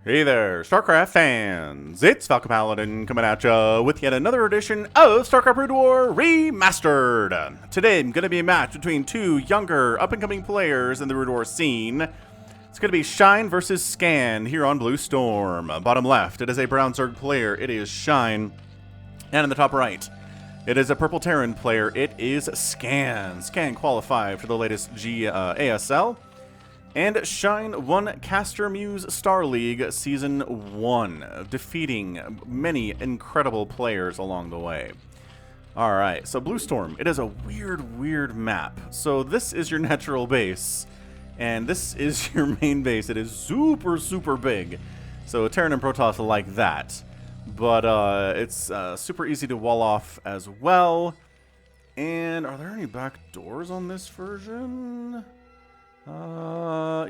Hey there, StarCraft fans! It's Falcon Paladin coming at ya with yet another edition of StarCraft Brood War Remastered! Today I'm going to be a match between two younger, up-and-coming players in the Brood War scene. It's going to be Shine versus Scan here on Blue Storm. Bottom left, it is a Brown Zerg player, it is Shine. And in the top right, it is a Purple Terran player, it is Scan. Scan qualified for the latest ASL. And Shine won Caster Muse Star League Season 1, defeating many incredible players along the way. Alright, so Blue Storm, it is a weird map. So this is your natural base, and this is your main base. It is super big. So Terran and Protoss like that. But it's super easy to wall off as well. And are there any back doors on this version?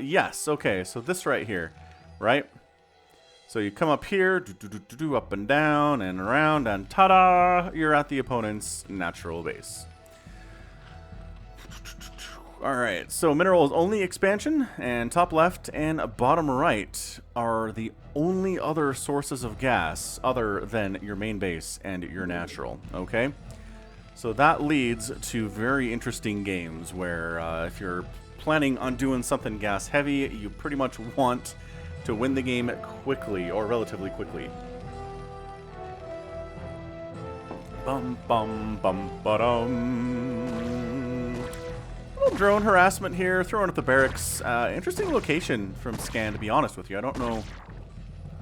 Yes, okay, so this right here, right? So you come up here, up and down and around, and ta-da, you're at the opponent's natural base. Alright, so minerals only expansion, and top left and bottom right are the only other sources of gas other than your main base and your natural, okay? So that leads to very interesting games where if you're planning on doing something gas heavy, you pretty much want to win the game quickly, or relatively quickly. Bum bum bum ba-dum. Little drone harassment here, throwing at the barracks. Interesting location from Scan, to be honest with you. I don't know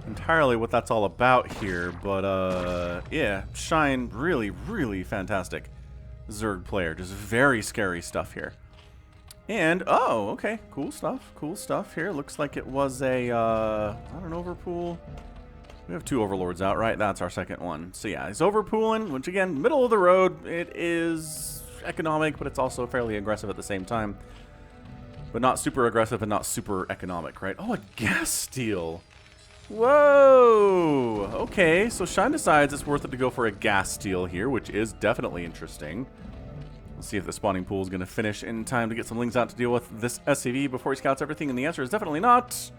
entirely what that's all about here, but yeah, Shine, really fantastic Zerg player. Just very scary stuff here. And, oh, okay, cool stuff here. Looks like it was a, not an overpool. We have two overlords out, right? That's our second one. So yeah, he's overpooling, which again, middle of the road. It is economic, but it's also fairly aggressive at the same time. But not super aggressive and not super economic, right? Oh, a gas steal. Whoa! Okay, so Shine decides it's worth it to go for a gas steal here, which is definitely interesting. Let's see if the spawning pool is going to finish in time to get some lings out to deal with this SCV before he scouts everything, and the answer is definitely not.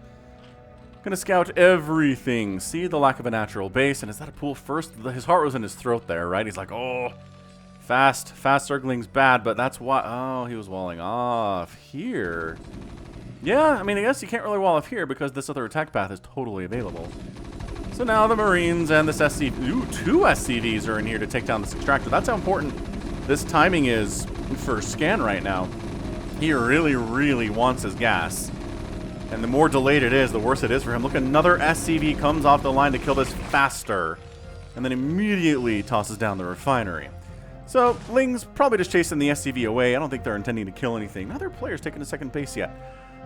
Going to scout everything. See the lack of a natural base, and is that a pool first? His heart was in his throat there, right? He's like, oh, fast circling's bad, but that's why. Oh, he was walling off here. Yeah, I mean, I guess you can't really wall off here because this other attack path is totally available. So now the Marines and this SCV, ooh, two SCVs are in here to take down this extractor. That's how important this timing is for Scan right now. He really wants his gas. And the more delayed it is, the worse it is for him. Look, another SCV comes off the line to kill this faster. And then immediately tosses down the refinery. So, Ling's probably just chasing the SCV away. I don't think they're intending to kill anything. Neither player's taking a second base yet.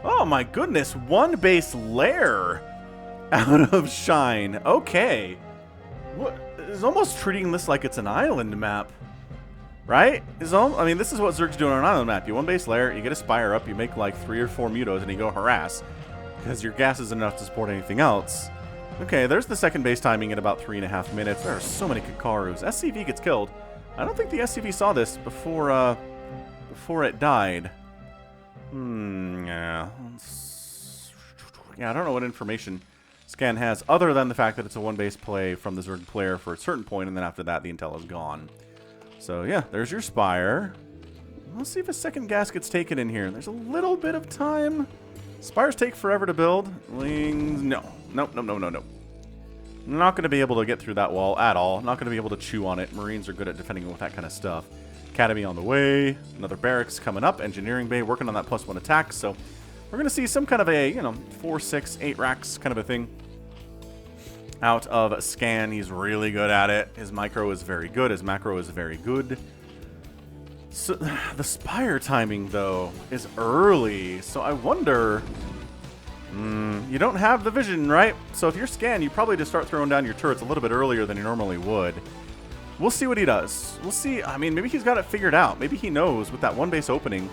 Oh my goodness, one base lair out of Shine. Okay. What? It's almost treating this like it's an island map. Right? I mean, this is what Zerg's doing on an island map. You one base layer, you get a Spire up, you make like 3 or 4 mutos, and you go harass. Because your gas isn't enough to support anything else. Okay, there's the second base timing at about 3.5 minutes. There are so many Kakarus. SCV gets killed. I don't think the SCV saw this before it died. Yeah. Yeah, I don't know what information Scan has, other than the fact that it's a one base play from the Zerg player for a certain point, and then after that, the intel is gone. So yeah, there's your Spire. Let's see if a second gas gets taken in here. There's a little bit of time. Spires take forever to build. Lings, no. Nope. Not going to be able to get through that wall at all. Not going to be able to chew on it. Marines are good at defending with that kind of stuff. Academy on the way. Another barracks coming up. Engineering bay working on that +1 attack. So we're going to see some kind of a, 4, 6, 8 racks kind of a thing out of Scan. He's really good at it. His micro is very good. His macro is very good. So the Spire timing, though, is early. So I wonder... you don't have the vision, right? So if you're Scan, you probably just start throwing down your turrets a little bit earlier than you normally would. We'll see what he does. We'll see. I mean, maybe he's got it figured out. Maybe he knows with that one base opening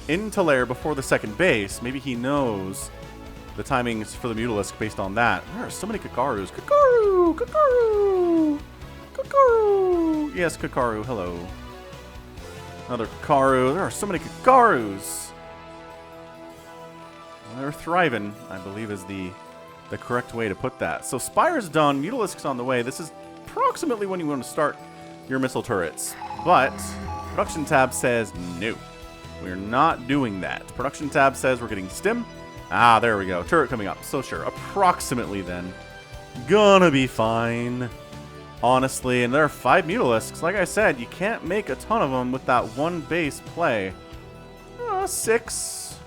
into lair before the second base, maybe he knows the timings for the Mutalisk based on that. There are so many Kakarus. Kakaru! Yes, Kakaru, hello. Another Kakaru. There are so many Kakarus. They're thriving, I believe, is the the correct way to put that. So Spire's done, Mutalisk's on the way. This is approximately when you want to start your missile turrets. But Production tab says no. We're not doing that. Production tab says we're getting stim. Ah, there we go. Turret coming up. So sure, approximately then. Gonna be fine. Honestly, and there are 5 Mutalisks. Like I said, you can't make a ton of them with that one base play. 6.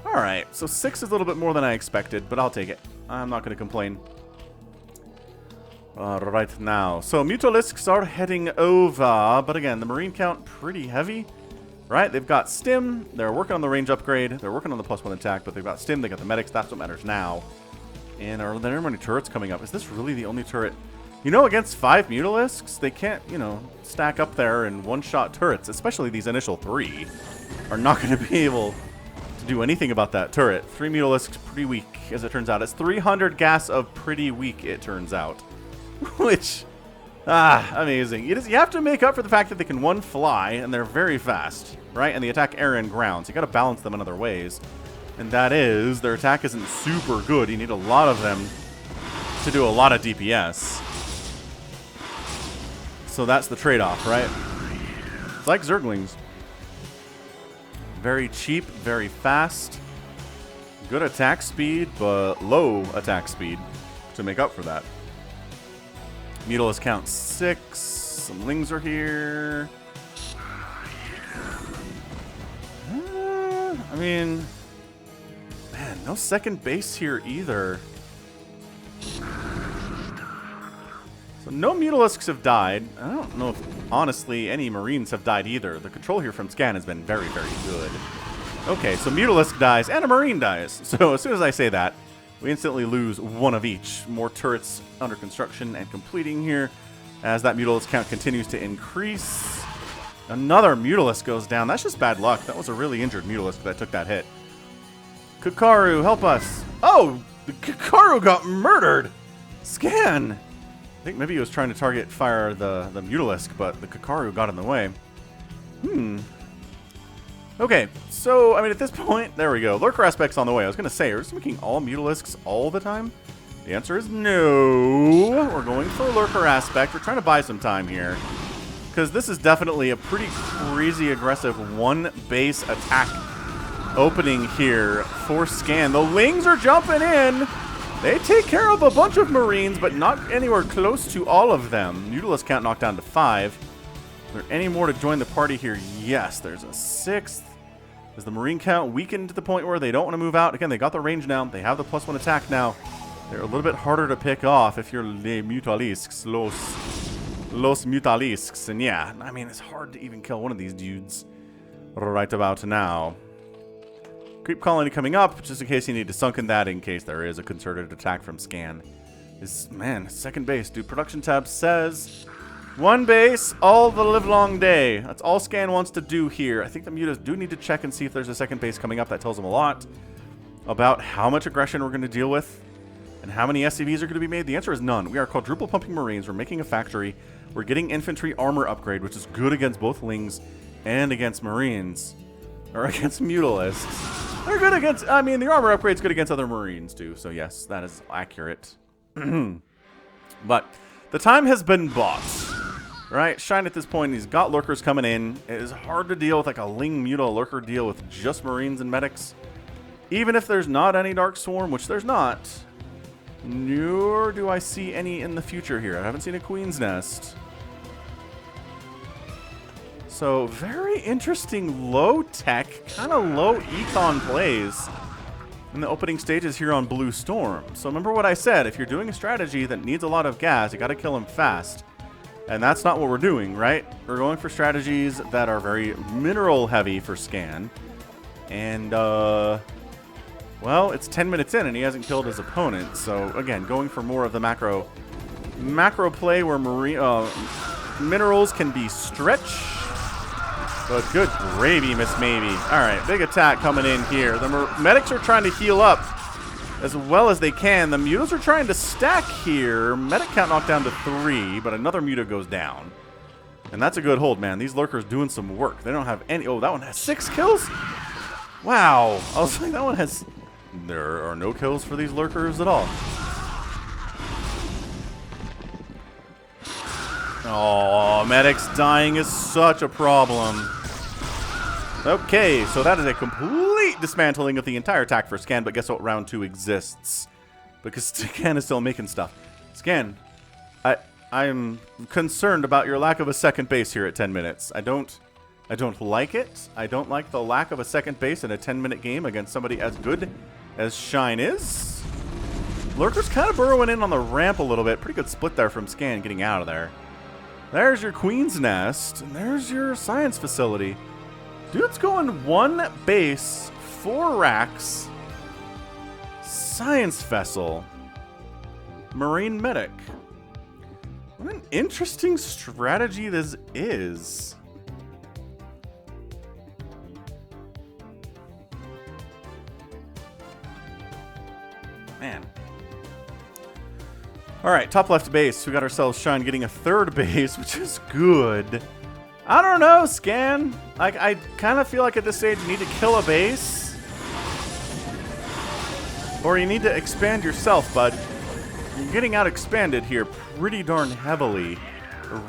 Alright, so 6 is a little bit more than I expected, but I'll take it. I'm not going to complain. Right now. So Mutalisks are heading over, but again, the Marine count pretty heavy. Right, they've got Stim, they're working on the range upgrade, they're working on the +1 attack, but they've got Stim, they got the medics, that's what matters now. And are there many turrets coming up? Is this really the only turret? You know, against 5 Mutalisks, they can't, you know, stack up there and one-shot turrets, especially these initial 3, are not going to be able to do anything about that turret. 3 Mutalisks, pretty weak, as it turns out. It's 300 gas of pretty weak, it turns out. Which, amazing. You have to make up for the fact that they can, 1, fly, and they're very fast, right? And they attack air and ground, so you got to balance them in other ways. And that is, their attack isn't super good. You need a lot of them to do a lot of DPS. So that's the trade-off, right? It's like Zerglings. Very cheap, very fast. Good attack speed, but low attack speed to make up for that. Mutalisk count 6. Some Lings are here. I mean, man, no second base here either. So no Mutalisks have died. I don't know if, honestly, any Marines have died either. The control here from Scan has been very, very good. Okay, so Mutalisk dies and a Marine dies. So as soon as I say that, we instantly lose 1 of each. More turrets under construction and completing here as that Mutalisk count continues to increase. Another Mutalisk goes down. That's just bad luck. That was a really injured Mutalisk that took that hit. Kakaru, help us. Oh, the Kakaru got murdered. Scan. I think maybe he was trying to fire the Mutalisk, but the Kakaru got in the way. Okay, so, I mean, at this point, there we go. Lurker aspect's on the way. I was going to say, are we just making all Mutalisks all the time? The answer is no. We're going for a Lurker aspect. We're trying to buy some time here. Because this is definitely a pretty crazy aggressive one-base attack opening here for Scan. The Lings are jumping in. They take care of a bunch of Marines, but not anywhere close to all of them. Mutalisk count knocked down to 5. Are there any more to join the party here? Yes, there's a 6th. Is the Marine count weakened to the point where they don't want to move out? Again, they got the range now. They have the +1 attack now. They're a little bit harder to pick off if you're Les Mutalisks, Los Mutalisks. And yeah, I mean, it's hard to even kill one of these dudes right about now. Creep colony coming up, just in case you need to sunken that in case there is a concerted attack from Scan. Man, second base, dude. Production tab says 1 base all the livelong day. That's all Scan wants to do here. I think the Mutas do need to check and see if there's a second base coming up. That tells them a lot about how much aggression we're going to deal with and how many SCVs are going to be made. The answer is none. We are quadruple pumping Marines. We're making a factory. We're getting infantry armor upgrade, which is good against both Lings and against Marines. Or against Mutalisks. They're good against, I mean, the armor upgrade's good against other Marines too, so yes, that is accurate. But the time has been bought, right? Shine at this point, he's got Lurkers coming in. It is hard to deal with like a Ling Muta Lurker deal with just Marines and medics. Even if there's not any Dark Swarm, which there's not, nor do I see any in the future here. I haven't seen a Queen's Nest. So, very interesting low-tech, kind of low-econ plays in the opening stages here on Blue Storm. So remember what I said, if you're doing a strategy that needs a lot of gas, you got to kill him fast. And that's not what we're doing, right? We're going for strategies that are very mineral-heavy for Scan. And, well, it's 10 minutes in and he hasn't killed his opponent. So, again, going for more of the macro play where minerals can be stretched. But good gravy, Miss Maybe. All right, big attack coming in here. The medics are trying to heal up as well as they can. The Mutas are trying to stack here. Medic count knocked down to 3, but another Muta goes down. And that's a good hold, man. These Lurkers doing some work. They don't have any... Oh, that one has 6 kills? Wow. I was like, that one has There are no kills for these lurkers at all. Oh, medics dying is such a problem. Okay, so that is a complete dismantling of the entire attack for Scan, but guess what? Round 2 exists. Because Scan is still making stuff. Scan, I'm concerned about your lack of a second base here at 10 minutes. I don't like it. I don't like the lack of a second base in a 10-minute game against somebody as good as Shine is. Lurker's kind of burrowing in on the ramp a little bit. Pretty good split there from Scan getting out of there. There's your Queen's Nest, and there's your science facility. Dude's going 1 base, 4 racks, science vessel, marine medic. What an interesting strategy this is. Man. Alright, top left base. We got ourselves Shine getting a 3rd base, which is good. I don't know, Scan. Like, I kind of feel like at this stage you need to kill a base. Or you need to expand yourself, bud. You're getting out expanded here pretty darn heavily.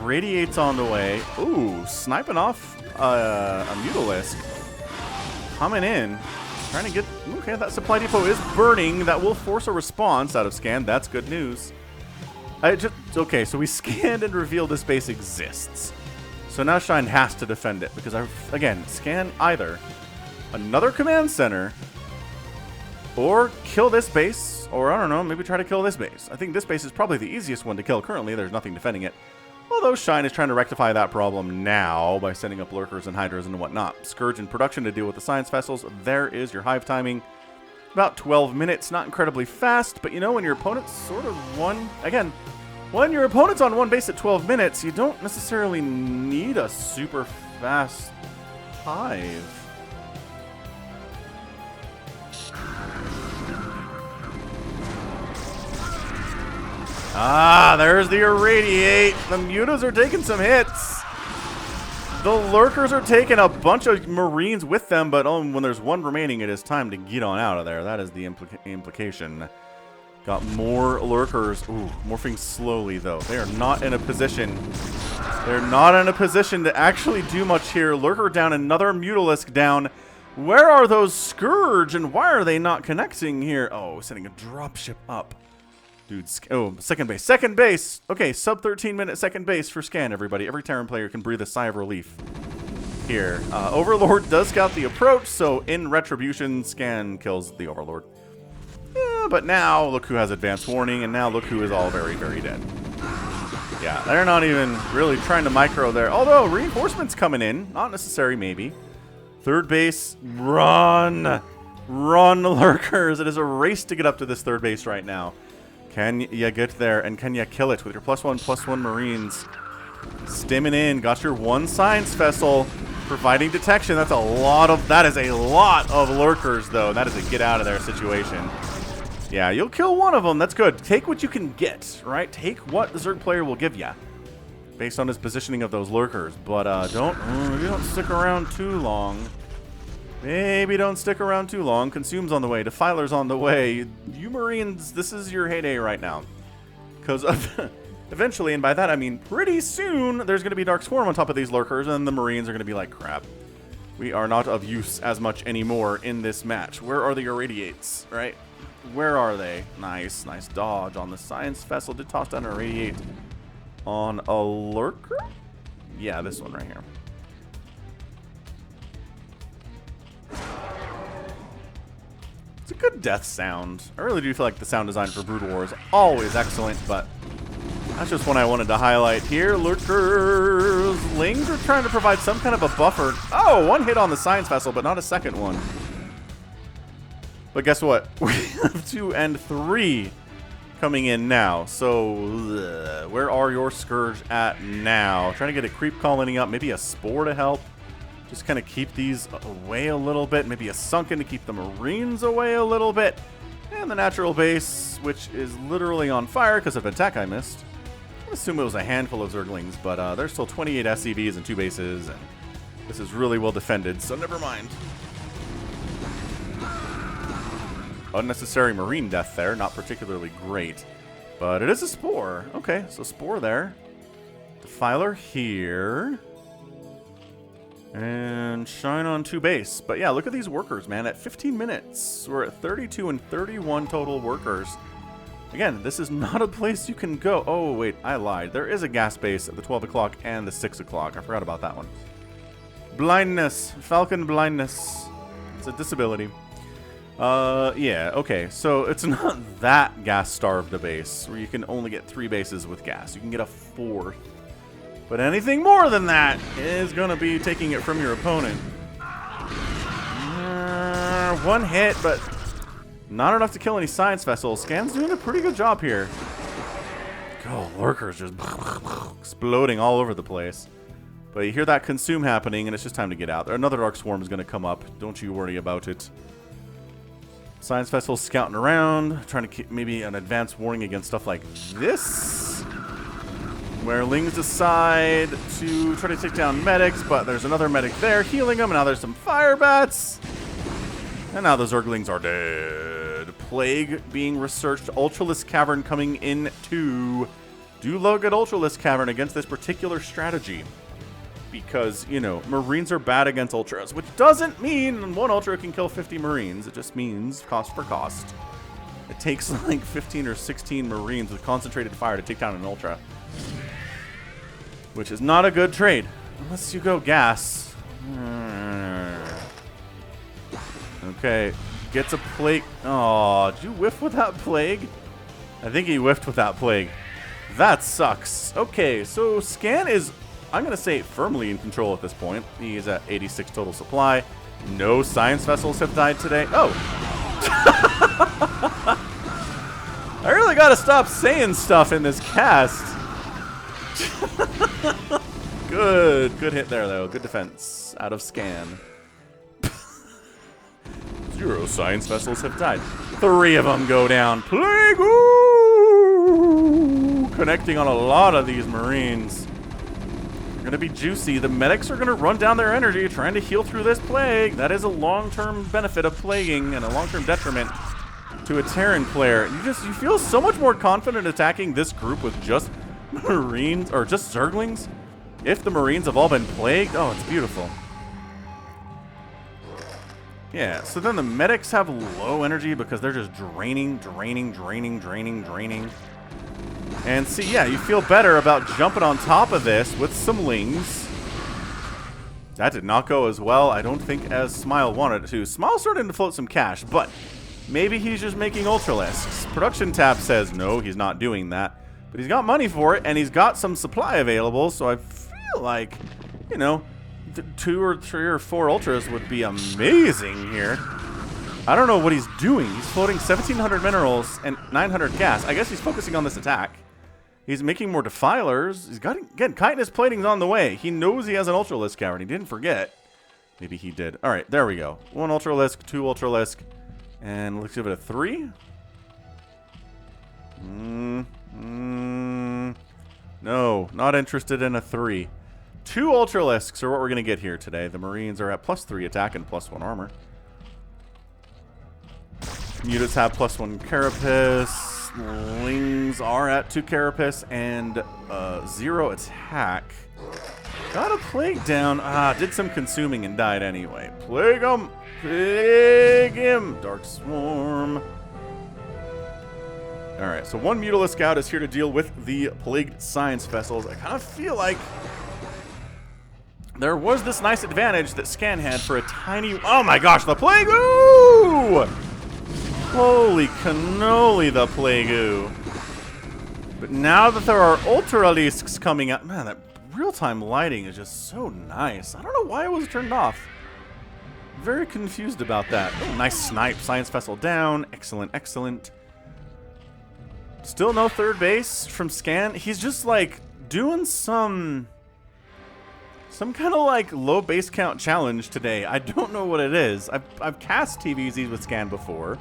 Radiate's on the way. Ooh, sniping off a Mutalisk. Coming in. Trying to get... Okay, that supply depot is burning. That will force a response out of Scan. That's good news. Okay, so we scanned and revealed this base exists. So now Shine has to defend it. Because, again, scan either another command center or kill this base. Or, I don't know, maybe try to kill this base. I think this base is probably the easiest one to kill currently. There's nothing defending it. Although Shine is trying to rectify that problem now by sending up lurkers and hydras and whatnot. Scourge in production to deal with the science vessels. There is your hive timing. About 12 minutes. Not incredibly fast, but you know when your opponent's sort of again, when your opponent's on 1 base at 12 minutes, you don't necessarily need a super fast hive. Ah, there's the Irradiate. The Mutas are taking some hits. The Lurkers are taking a bunch of Marines with them, but when there's 1 remaining, it is time to get on out of there. That is the implication. Got more Lurkers. Ooh, morphing slowly, though. They are not in a position. They're not in a position to actually do much here. Lurker down, another Mutalisk down. Where are those Scourge, and why are they not connecting here? Oh, sending a dropship up. Dude, oh, second base. Second base! Okay, sub 13-minute second base for Scan, everybody. Every Terran player can breathe a sigh of relief here. Overlord does scout the approach, so in retribution, Scan kills the Overlord. Yeah, but now, look who has advanced warning, and now look who is all very, very dead. Yeah, they're not even really trying to micro there. Although, reinforcements coming in. Not necessary, maybe. Third base, run! Run, Lurkers! It is a race to get up to this third base right now. Can you get there, and can you kill it with your +1/+1 Marines? Stimming in, got your 1 science vessel, providing detection. That is a lot of Lurkers, though. That is a get out of there situation. Yeah, you'll kill 1 of them. That's good. Take what you can get, right? Take what the Zerg player will give you, based on his positioning of those Lurkers. But maybe don't stick around too long. Maybe don't stick around too long. Consume's on the way. Defiler's on the way. You Marines, this is your heyday right now. Because eventually, and by that I mean pretty soon, there's going to be Dark Swarm on top of these Lurkers, and the Marines are going to be like, crap. We are not of use as much anymore in this match. Where are the Irradiates, right? Where are they? Nice, nice dodge on the Science Vessel. Did toss down an Irradiate on a Lurker? Yeah, this one right here. It's a good death sound. I really do feel like the sound design for Brood War is always excellent, but that's just one I wanted to highlight here. Lurkers. Lings are trying to provide some kind of a buffer. Oh, 1 hit on the Science Vessel, but not a second one. But guess what? We have 2 and 3 coming in now. So, where are your Scourge at now? Trying to get a creep colony up, maybe a Spore to help. Just kind of keep these away a little bit. Maybe a Sunken to keep the Marines away a little bit. And the natural base, which is literally on fire because of an attack I missed. I assume it was a handful of Zerglings, but there's still 28 SCVs and 2 bases. And this is really well defended, so never mind. unnecessary marine death there. Not particularly great. But it is a spore. Okay, so spore there. Defiler here. And shine on 2 base. But yeah, look at these workers, man. At 15 minutes, we're at 32 and 31 total workers. Again, this is not a place you can go. Oh, wait, I lied. There is a gas base at the 12 o'clock and the 6 o'clock. I forgot about that one. Blindness. Falcon blindness. It's a disability. Yeah, okay. So it's not that gas-starved a base where you can only get 3 bases with gas. You can get a 4th. But anything more than that is going to be taking it from your opponent. 1 hit, but not enough to kill any science vessels. Scan's doing a pretty good job here. Oh, lurkers just exploding all over the place. But you hear that consume happening, and it's just time to get out. Another Dark Swarm is going to come up. Don't you worry about it. Science vessels scouting around, trying to keep maybe an advanced warning against stuff like this. Where Lings decide to try to take down medics, but there's another medic there healing them, and now there's some fire bats. And now the Zerglings are dead. Plague being researched. Ultralisk Cavern coming in too. Do look at Ultralisk Cavern against this particular strategy. Because, you know, Marines are bad against Ultras, which doesn't mean 1 Ultra can kill 50 Marines. It just means cost for cost. It takes like 15 or 16 Marines with concentrated fire to take down an Ultra. Which is not a good trade. Unless you go gas. Okay. Gets a plague. Oh, did you whiff with that plague? I think he whiffed with that plague. That sucks. Okay, so Scan is, I'm going to say, firmly in control at this point. He is at 86 total supply. No science vessels have died today. Oh! I really got to stop saying stuff in this cast. Good hit there, though. Good defense out of Scan. 0 science vessels have died. 3 of them go down. Plague! Ooh! Connecting on a lot of these Marines. They're going to be juicy. The medics are going to run down their energy trying to heal through this plague. That is a long-term benefit of plaguing and a long-term detriment to a Terran player. You feel so much more confident attacking this group with just Marines, or just Zerglings. If the Marines have all been plagued, oh, it's beautiful. Yeah, so then the medics have low energy because they're just draining. And see, yeah, you feel better about jumping on top of this with some Lings. That did not go as well, I don't think, as Smile wanted it to. Smile's starting to float some cash, but maybe he's just making Ultralisks. Production tab says no, he's not doing that. But he's got money for it, and he's got some supply available, so I feel like, you know, 2 or 3 or 4 Ultras would be amazing here. I don't know what he's doing. He's floating 1,700 minerals and 900 gas. I guess he's focusing on this attack. He's making more Defilers. He's got, again, Chitinous Plating's on the way. He knows he has an Ultralisk Cavern. He didn't forget. Maybe he did. All right, there we go. 1 Ultralisk, 2 Ultralisk, and let's give it a 3. No, not interested in a 3. 2 Ultralisks are what we're going to get here today. The Marines are at +3 attack and +1 armor. Mutants have +1 Carapace. Lings are at 2 Carapace and 0 attack. Got a Plague down. Did some consuming and died anyway. Plague him! Plague him! Dark Swarm. Alright, so 1 Mutalisk Scout is here to deal with the Plagued Science Vessels. I kind of feel like there was this nice advantage that Scan had for a tiny... Oh my gosh, the Plague! Ooh! Holy cannoli, the Plague! Ooh. But now that there are Ultralisks coming out... Man, that real-time lighting is just so nice. I don't know why it was turned off. Very confused about that. Oh, nice snipe. Science Vessel down. Excellent, excellent. Still no 3rd base from Scan. He's just, like, doing some kind of, like, low base count challenge today. I don't know what it is. I've cast TVZs with Scan before.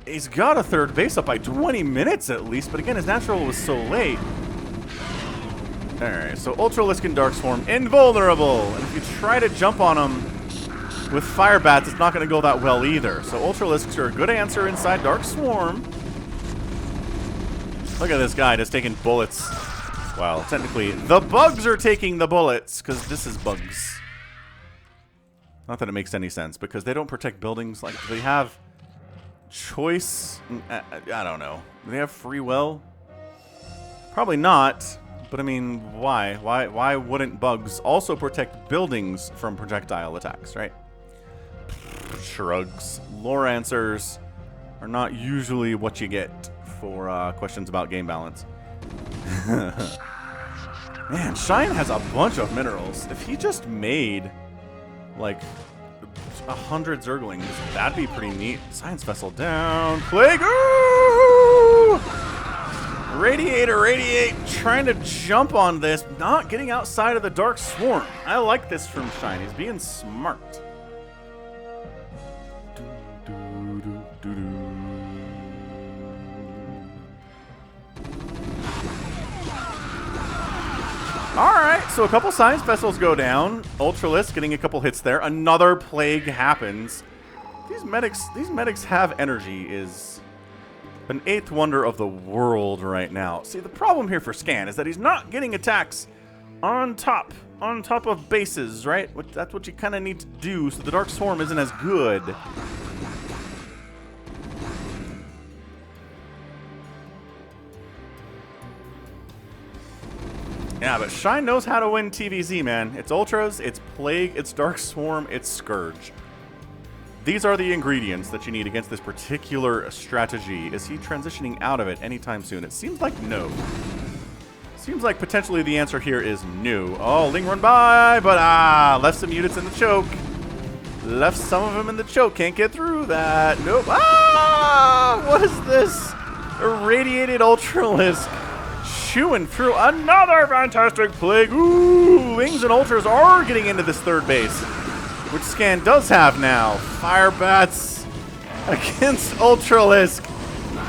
He's got a 3rd base up by 20 minutes at least, but again, his natural was so late. Alright, so Ultralisk and Dark Swarm, invulnerable! And if you try to jump on him, with fire bats, it's not going to go that well either. So Ultralisks are a good answer inside Dark Swarm. Look at this guy just taking bullets. Well, technically, the bugs are taking the bullets, because this is bugs. Not that it makes any sense, because they don't protect buildings. Like, they have choice. I don't know. Do they have free will? Probably not. But I mean, why? Why wouldn't bugs also protect buildings from projectile attacks, right? Shrugs. Lore answers are not usually what you get for questions about game balance. Man, Shine has a bunch of minerals. If he just made like 100 Zerglings, that'd be pretty neat. Science Vessel down. Plague! Ooh! Radiator, radiate, trying to jump on this, not getting outside of the Dark Swarm. I like this from Shine. He's being smart. Alright, so a couple Science Vessels go down. Ultralisk getting a couple hits there. Another Plague happens. These medics have energy is an 8th wonder of the world right now. See, the problem here for Scan is that he's not getting attacks on top of bases, right? That's what you kind of need to do, so the Dark Swarm isn't as good. Yeah, but Shine knows how to win TVZ, man. It's Ultras, it's Plague, it's Dark Swarm, it's Scourge. These are the ingredients that you need against this particular strategy. Is he transitioning out of it anytime soon? It seems like no. Seems like potentially the answer here is no. Oh, Ling run by, but left some units in the choke. Left some of them in the choke. Can't get through that. Nope. What is this? Irradiated Ultralisk. Chewing through another fantastic Plague. Ooh, Wings and Ultras are getting into this third base, which Scan does have now. Fire Bats against Ultralisk.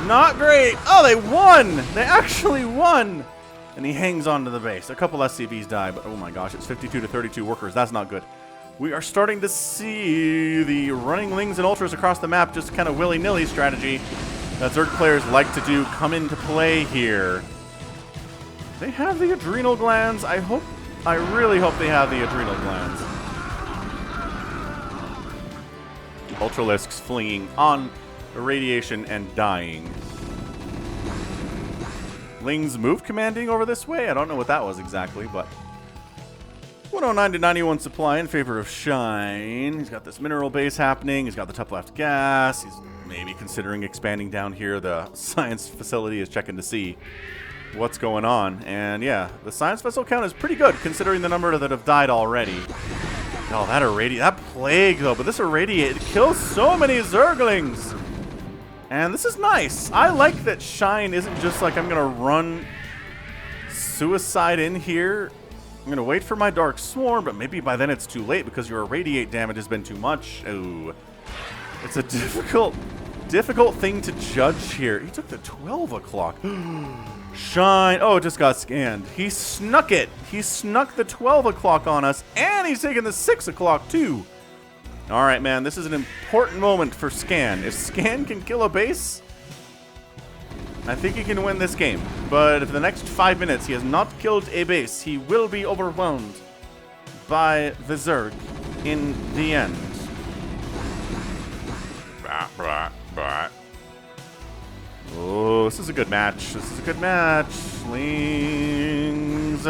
Not great. Oh, they won. They actually won. And he hangs on to the base. A couple SCVs die, but oh my gosh, it's 52 to 32 workers. That's not good. We are starting to see the running Lings and Ultras across the map, just kind of willy-nilly strategy that Zerg players like to do come into play here. They have the adrenal glands. I really hope they have the adrenal glands. Ultralisks flinging on irradiation and dying. Ling's move commanding over this way. I don't know what that was exactly, but 109 to 91 supply in favor of Shine. He's got this mineral base happening. He's got the top left gas. He's maybe considering expanding down here. The science facility is checking to see what's going on. And yeah, the science vessel count is pretty good considering the number that have died already. Oh, that Plague though, but this irradiate kills so many Zerglings. And this is nice. I like that Shine isn't just like, I'm gonna run suicide in here. I'm gonna wait for my Dark Swarm, but maybe by then it's too late because your irradiate damage has been too much. Ooh. It's a difficult thing to judge here. He took the 12 o'clock. Shine. Oh, it just got scanned. He snuck it. He snuck the 12 o'clock on us, and he's taking the 6 o'clock too. All right, man. This is an important moment for Scan. If Scan can kill a base, I think he can win this game. But if the next 5 minutes he has not killed a base, he will be overwhelmed by the Zerg in the end. Oh, this is a good match. This is a good match. Lings.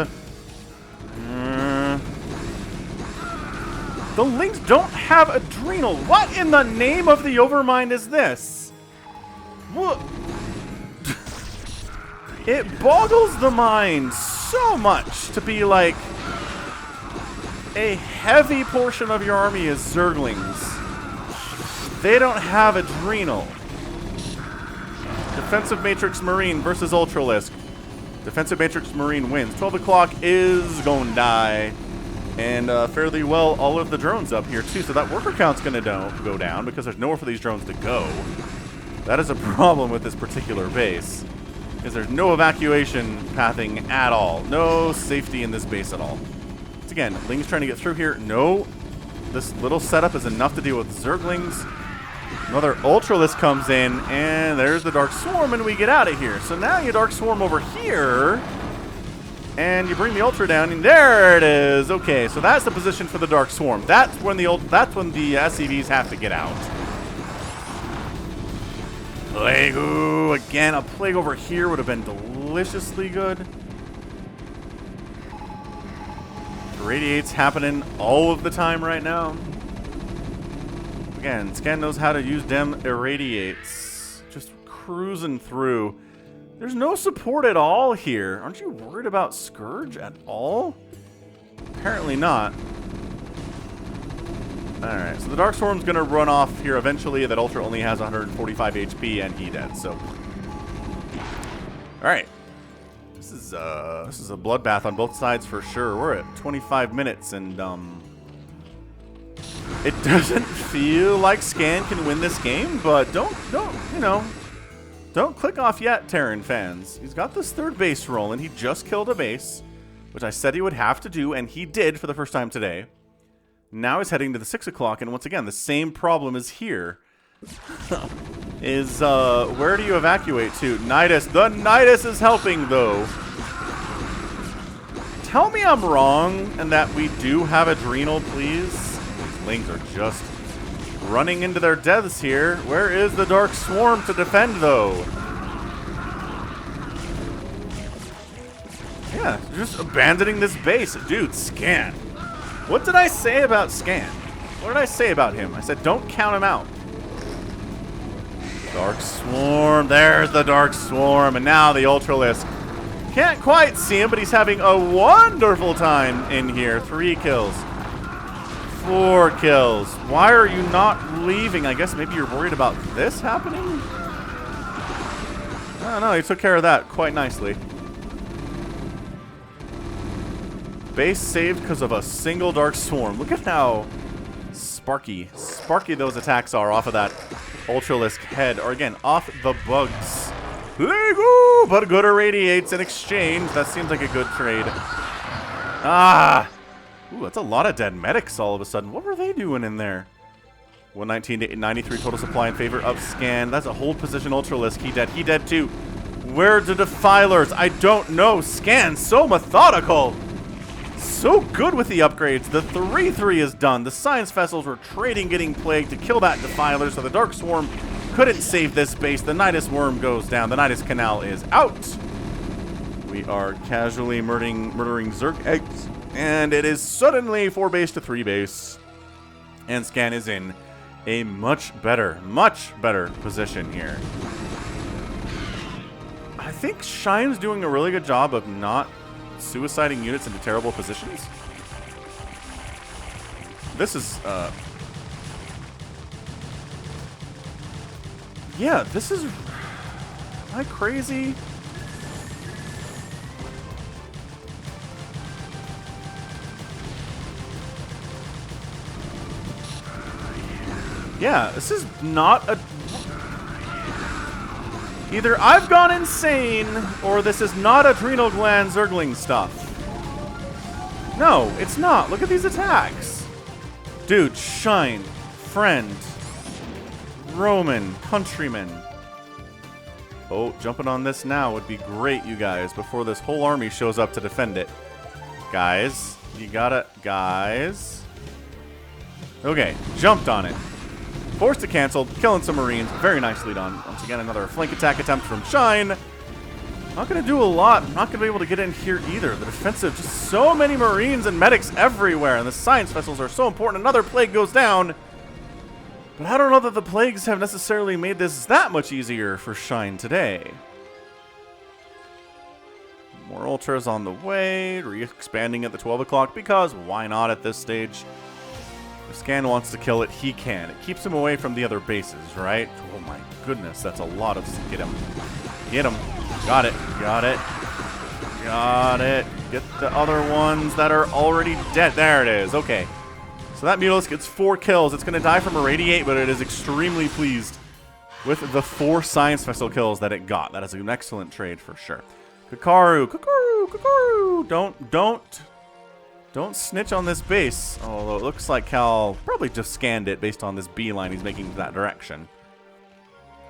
The Lings don't have adrenal. What in the name of the Overmind is this? What? It boggles the mind so much to be like a heavy portion of your army is Zerglings. They don't have adrenal. Defensive Matrix Marine versus Ultralisk. Defensive Matrix Marine wins. 12 o'clock is going to die. And fairly well, all of the drones up here too. So that worker count's going to go down because there's nowhere for these drones to go. That is a problem with this particular base. Is there's no evacuation pathing at all. No safety in this base at all. Once again, Ling's trying to get through here. No. This little setup is enough to deal with Zerglings. Another Ultralisk comes in, and there's the Dark Swarm, and we get out of here. So now you Dark Swarm over here, and you bring the Ultra down, and there it is. Okay, so that's the position for the Dark Swarm. That's when the SCVs have to get out. Plague, ooh, again, a Plague over here would have been deliciously good. Radiate's happening all of the time right now. Again, Scan knows how to use them irradiates. Just cruising through. There's no support at all here. Aren't you worried about Scourge at all? Apparently not. Alright, so the Dark Swarm's going to run off here eventually. That Ultra only has 145 HP and he dead, so. Alright. This is a bloodbath on both sides for sure. We're at 25 minutes and it doesn't feel like Scan can win this game, but don't click off yet, Terran fans. He's got this third base rolling. He just killed a base, which I said he would have to do, and he did for the first time today. Now he's heading to the 6 o'clock, and once again, the same problem is here. Where do you evacuate to? Nidus. The Nidus is helping, though. Tell me I'm wrong and that we do have Adrenal, please. These Lings are just running into their deaths here. Where is the Dark Swarm to defend, though? Yeah, just abandoning this base. Dude, Scan. What did I say about Scan? What did I say about him? I said don't count him out. Dark Swarm. There's the Dark Swarm. And now the Ultralisk. Can't quite see him, but he's having a wonderful time in here. 3 kills. 4 kills. Why are you not leaving? I guess maybe you're worried about this happening? I don't know. He took care of that quite nicely. Base saved because of a single Dark Swarm. Look at how sparky those attacks are off of that Ultralisk head. Or again, off the bugs. Lego! But good irradiates in exchange. That seems like a good trade. Ah! Ooh, that's a lot of dead medics all of a sudden. What were they doing in there? 119 to 93 total supply in favor of Scan. That's a hold position Ultralisk. He dead. He dead too. Where are the Defilers? I don't know. Scan, so methodical. So good with the upgrades. The 3-3 is done. The Science Vessels were trading getting Plague to kill that Defiler, so the Dark Swarm couldn't save this base. The Nidus Worm goes down. The Nidus Canal is out. We are casually murdering Zerg eggs, and it is suddenly 4 base to 3 base. And Scan is in a much better position here. I think Shine's doing a really good job of not suiciding units into terrible positions. This is, yeah, this is, am I crazy? Yeah, this is not a... Either I've gone insane, or this is not adrenal gland Zergling stuff. No, it's not. Look at these attacks. Dude, Shine, friend, Roman, countryman. Oh, jumping on this now would be great, you guys, before this whole army shows up to defend it. Guys, you gotta... Guys. Okay, jumped on it. Forced to cancel, killing some Marines. Very nicely done. Once again, another flank attack attempt from Shine. Not going to do a lot. Not going to be able to get in here either. The defensive, just so many Marines and medics everywhere. And the Science Vessels are so important. Another Plague goes down. But I don't know that the Plagues have necessarily made this that much easier for Shine today. More Ultras on the way. Re-expanding at the 12 o'clock because why not at this stage? If Scan wants to kill it, he can. It keeps him away from the other bases, right? Oh my goodness, that's a lot of... Get him. Get him. Got it. Got it. Got it. Get the other ones that are already dead. There it is. Okay. So that Mutalisk gets 4 kills. It's going to die from Irradiate, but it is extremely pleased with the 4 Science Vessel kills that it got. That is an excellent trade for sure. Kakaru. Kakaru. Kakaru. Don't. Don't snitch on this base. Although it looks like Cal probably just scanned it based on this beeline he's making to that direction.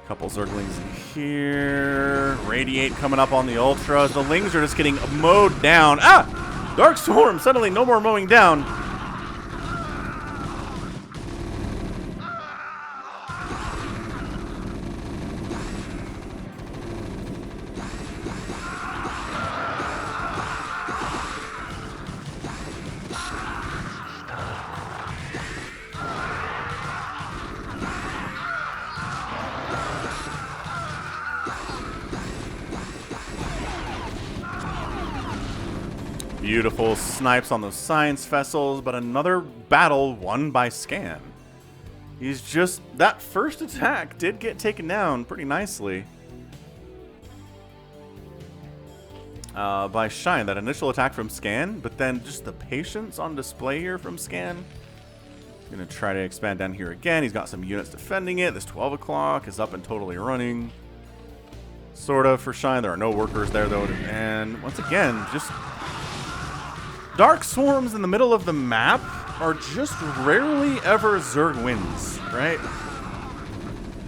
Couple Zerglings in here. Radiate coming up on the Ultras. The Lings are just getting mowed down. Ah! Dark Storm! Suddenly no more mowing down. Beautiful snipes on those science vessels, but another battle won by Scan. He's just... that first attack did get taken down pretty nicely. By Shine, that initial attack from Scan, but then just the patience on display here from Scan. Gonna try to expand down here again. He's got some units defending it. This 12 o'clock is up and totally running. Sort of for Shine. There are no workers there though. And once again, just... Dark Swarms in the middle of the map are just rarely ever Zerg wins, right?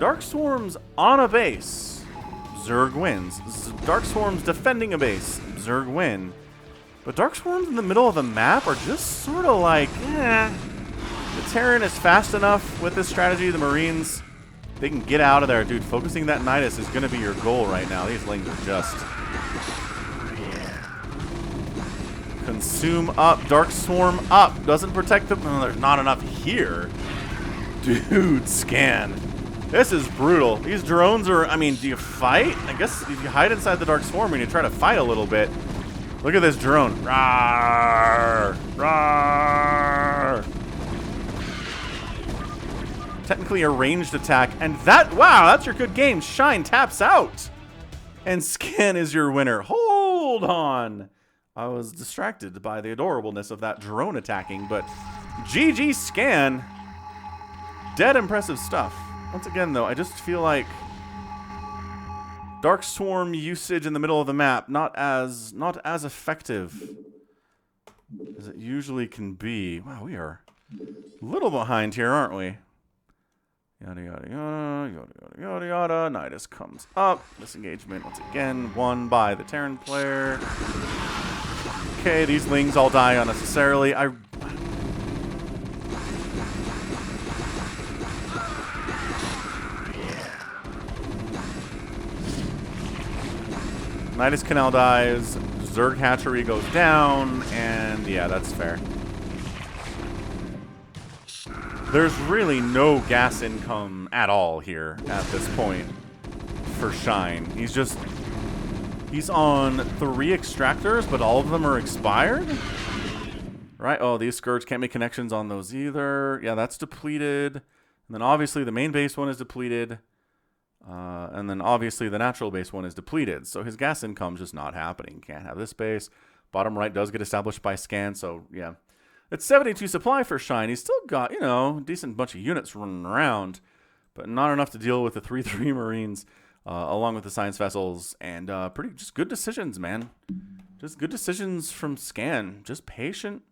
Dark Swarms on a base, Zerg wins. Dark Swarms defending a base, Zerg win. But Dark Swarms in the middle of the map are just sort of like, eh. The Terran is fast enough with this strategy. The Marines, they can get out of there. Dude, focusing that Nidus is going to be your goal right now. These Lings are just... Consume up, Dark Swarm up. Doesn't protect them. Oh, there's not enough here. Dude, Scan. This is brutal. These drones are, I mean, do you fight? I guess if you hide inside the Dark Swarm and you try to fight a little bit. Look at this drone. Rawr, rawr. Technically a ranged attack. And that, wow, that's your good game. Shine taps out. And Scan is your winner. Hold on. I was distracted by the adorableness of that drone attacking, but GG Scan. Dead impressive stuff. Once again, though, I just feel like Dark Swarm usage in the middle of the map not as effective as it usually can be. Wow, we are a little behind here, aren't we? Yada yada yada yada yada yada yada. Nidus comes up. This engagement once again won by the Terran player. Okay, these Lings all die unnecessarily. Nidus Canal dies, Zerg Hatchery goes down, and yeah, that's fair. There's really no gas income at all here at this point for Shine. He's on 3 extractors, but all of them are expired. Right? Oh, these Scourge can't make connections on those either. Yeah, that's depleted. And then obviously the main base one is depleted. And then obviously the natural base one is depleted. So his gas income's just not happening. Can't have this base. Bottom right does get established by Scan, so yeah. It's 72 supply for Shine. He's still got, you know, a decent bunch of units running around, but not enough to deal with the 3-3 Marines, along with the science vessels, and pretty just good decisions, man. Just good decisions from Scan. Just patient,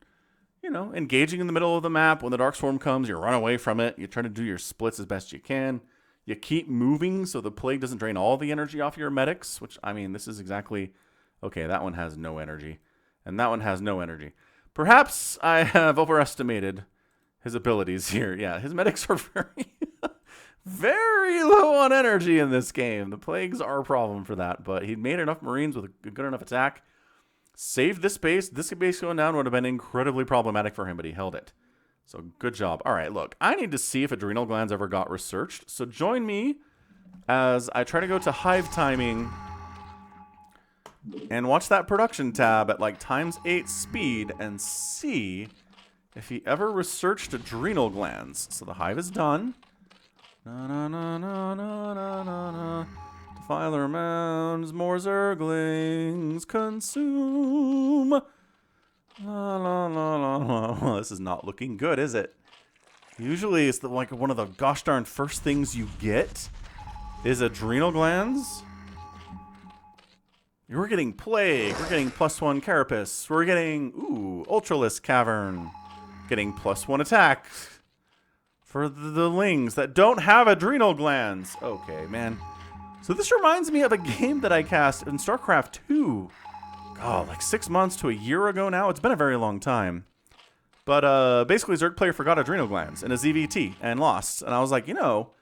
you know, engaging in the middle of the map. When the Dark Swarm comes, you run away from it. You try to do your splits as best you can. You keep moving so the Plague doesn't drain all the energy off your medics, which, I mean, this is exactly... Okay, that one has no energy, and that one has no energy. Perhaps I have overestimated his abilities here. Yeah, his medics are very, very low on energy in this game. The Plagues are a problem for that, but he made enough Marines with a good enough attack. Saved this base. This base going down would have been incredibly problematic for him, but he held it. So good job. All right, look, I need to see if adrenal glands ever got researched. So join me as I try to go to hive timing and watch that production tab at like ×8 speed and see if he ever researched adrenal glands. So the hive is done. Na na na na na na na na. Defiler mounds, more Zerglings consume. La la la la la. Well, this is not looking good, is it? Usually it's like one of the gosh darn first things you get is adrenal glands. We're getting Plague. We're getting +1 Carapace. We're getting, ooh, Ultralisk Cavern. Getting +1 attack for the lings that don't have adrenal glands. Okay, man. So this reminds me of a game that I cast in StarCraft 2. God, like 6 months to a year ago now. It's been a very long time. But basically, Zerg player forgot adrenal glands in a ZVT and lost. And I was like, you know,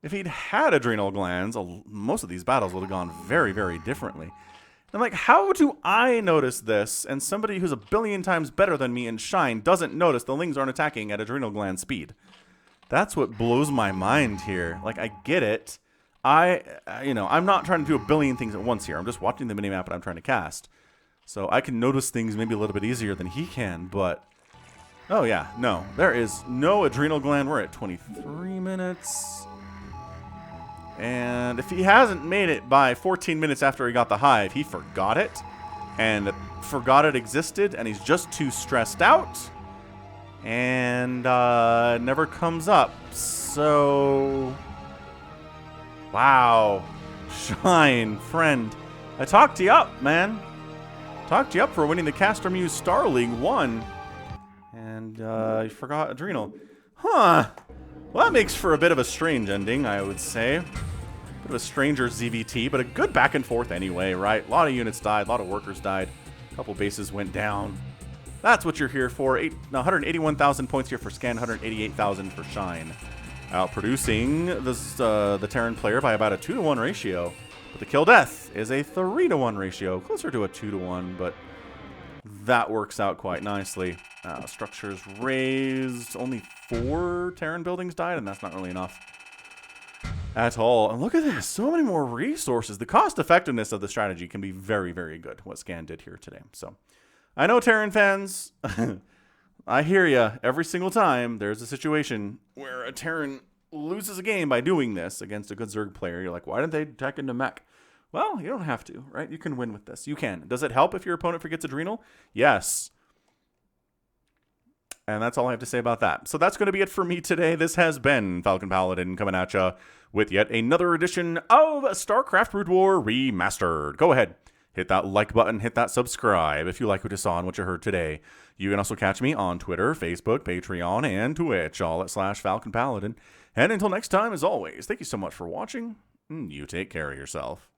if he'd had adrenal glands, most of these battles would have gone very, very differently. And I'm like, how do I notice this and somebody who's a billion times better than me in Shine doesn't notice the lings aren't attacking at adrenal gland speed? That's what blows my mind here. Like, I get it. You know, I'm not trying to do a billion things at once here. I'm just watching the minimap and I'm trying to cast. So I can notice things maybe a little bit easier than he can, but... Oh, yeah. No. There is no adrenal gland. We're at 23 minutes. And if he hasn't made it by 14 minutes after he got the hive, he forgot it. And forgot it existed, and he's just too stressed out. And never comes up. So... Wow. Shine, friend. I talked you up, man. Talked you up for winning the Caster Muse Star League 1. And you forgot adrenal. Huh. Well, that makes for a bit of a strange ending, I would say. Bit of a stranger ZVT, but a good back and forth anyway, right? A lot of units died, a lot of workers died. A couple bases went down. That's what you're here for. 181,000 points here for Scan, 188,000 for Shine. Outproducing the Terran player by about a 2-to-1 ratio. But the kill death is a 3-to-1 ratio. Closer to a 2-to-1, but that works out quite nicely. Structures raised. Only 4 Terran buildings died, and that's not really enough at all. And look at this. So many more resources. The cost effectiveness of the strategy can be very, very good, what Scan did here today. So I know Terran fans, I hear you. Every single time there's a situation where a Terran loses a game by doing this against a good Zerg player, you're like, why didn't they tech into mech? Well, you don't have to, right? You can win with this. You can. Does it help if your opponent forgets adrenal? Yes. And that's all I have to say about that. So that's going to be it for me today. This has been Falcon Paladin coming at you with yet another edition of StarCraft Brood War Remastered. Go ahead. Hit that like button. Hit that subscribe if you like what you saw and what you heard today. You can also catch me on Twitter, Facebook, Patreon, and Twitch, all at /Falcon Paladin. And until next time, as always, thank you so much for watching. You take care of yourself.